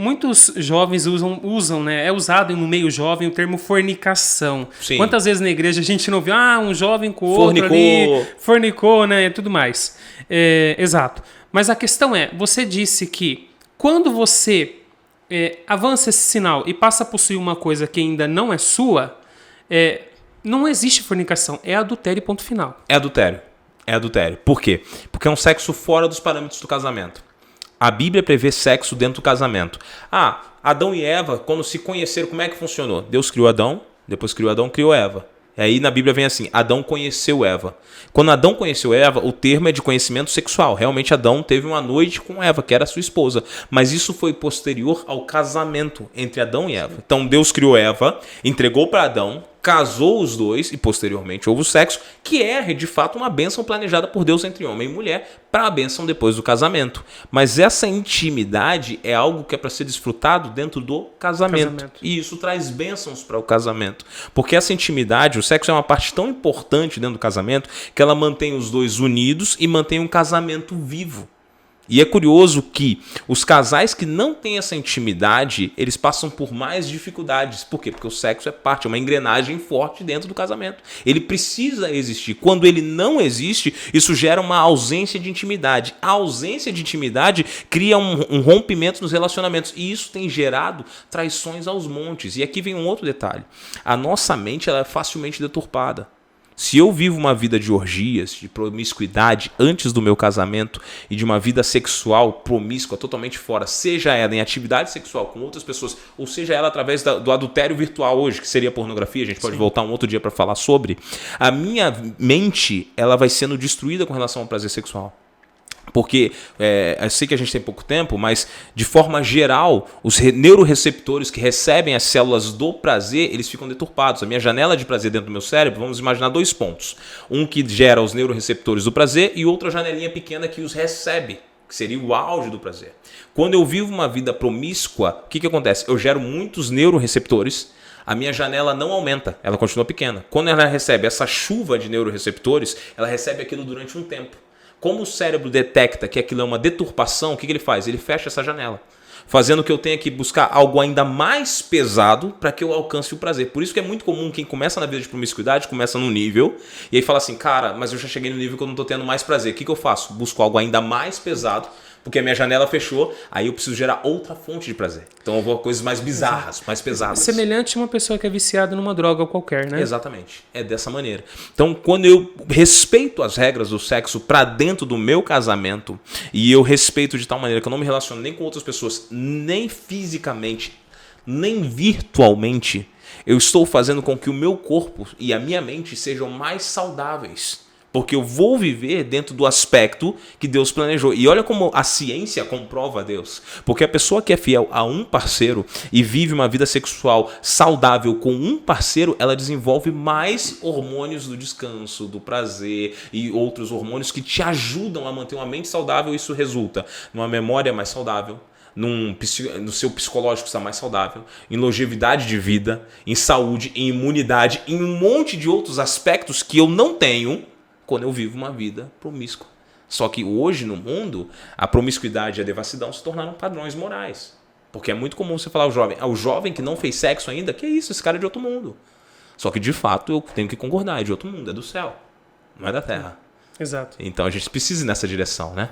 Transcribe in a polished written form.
muitos jovens usam, né? É usado no meio jovem o termo fornicação. Sim. Quantas vezes na igreja a gente não viu, um jovem com o outro ali, fornicou, né? Tudo mais. Exato. Mas a questão é, você disse que quando você avança esse sinal e passa a possuir uma coisa que ainda não é sua, não existe fornicação, é adultério, ponto final. É adultério. Por quê? Porque é um sexo fora dos parâmetros do casamento. A Bíblia prevê sexo dentro do casamento. Adão e Eva, quando se conheceram, como é que funcionou? Deus criou Adão, depois criou Adão, criou Eva. E aí na Bíblia vem assim, Adão conheceu Eva. Quando Adão conheceu Eva, o termo é de conhecimento sexual. Realmente Adão teve uma noite com Eva, que era sua esposa. Mas isso foi posterior ao casamento entre Adão e Eva. Então Deus criou Eva, entregou para Adão, casou os dois e posteriormente houve o sexo, que é de fato uma bênção planejada por Deus entre homem e mulher para a bênção depois do casamento. Mas essa intimidade é algo que é para ser desfrutado dentro do casamento. E isso traz bênçãos para o casamento. Porque essa intimidade, o sexo é uma parte tão importante dentro do casamento que ela mantém os dois unidos e mantém um casamento vivo. E é curioso que os casais que não têm essa intimidade, eles passam por mais dificuldades. Por quê? Porque o sexo é uma engrenagem forte dentro do casamento. Ele precisa existir. Quando ele não existe, isso gera uma ausência de intimidade. A ausência de intimidade cria um rompimento nos relacionamentos. E isso tem gerado traições aos montes. E aqui vem um outro detalhe. A nossa mente ela é facilmente deturpada. Se eu vivo uma vida de orgias, de promiscuidade antes do meu casamento e de uma vida sexual promíscua totalmente fora, seja ela em atividade sexual com outras pessoas, ou seja ela através do adultério virtual hoje, que seria pornografia, a gente pode voltar um outro dia para falar sobre, a minha mente ela vai sendo destruída com relação ao prazer sexual. Porque eu sei que a gente tem pouco tempo, mas de forma geral, os neuroreceptores que recebem as células do prazer, eles ficam deturpados. A minha janela de prazer dentro do meu cérebro, vamos imaginar 2 pontos. Um que gera os neuroreceptores do prazer e outra janelinha pequena que os recebe, que seria o auge do prazer. Quando eu vivo uma vida promíscua, o que acontece? Eu gero muitos neuroreceptores, a minha janela não aumenta, ela continua pequena. Quando ela recebe essa chuva de neuroreceptores, ela recebe aquilo durante um tempo. Como o cérebro detecta que aquilo é uma deturpação, o que ele faz? Ele fecha essa janela, fazendo que eu tenha que buscar algo ainda mais pesado para que eu alcance o prazer. Por isso que é muito comum quem começa na vida de promiscuidade, começa num nível, e aí fala assim, cara, mas eu já cheguei no nível que eu não estou tendo mais prazer. O que eu faço? Busco algo ainda mais pesado, porque a minha janela fechou, aí eu preciso gerar outra fonte de prazer. Então eu vou a coisas mais bizarras, mais pesadas. Semelhante a uma pessoa que é viciada numa droga qualquer, né? Exatamente. É dessa maneira. Então, quando eu respeito as regras do sexo para dentro do meu casamento, e eu respeito de tal maneira que eu não me relaciono nem com outras pessoas, nem fisicamente, nem virtualmente, eu estou fazendo com que o meu corpo e a minha mente sejam mais saudáveis. Porque eu vou viver dentro do aspecto que Deus planejou. E olha como a ciência comprova Deus. Porque a pessoa que é fiel a um parceiro e vive uma vida sexual saudável com um parceiro, ela desenvolve mais hormônios do descanso, do prazer e outros hormônios que te ajudam a manter uma mente saudável. Isso resulta numa memória mais saudável, no seu psicológico está mais saudável, em longevidade de vida, em saúde, em imunidade, em um monte de outros aspectos que eu não tenho quando eu vivo uma vida promíscua. Só que hoje no mundo, a promiscuidade e a devassidão se tornaram padrões morais. Porque é muito comum você falar ao jovem que não fez sexo ainda, que é isso, esse cara é de outro mundo. Só que de fato eu tenho que concordar, é de outro mundo, é do céu, não é da terra. Exato. Então a gente precisa ir nessa direção, né?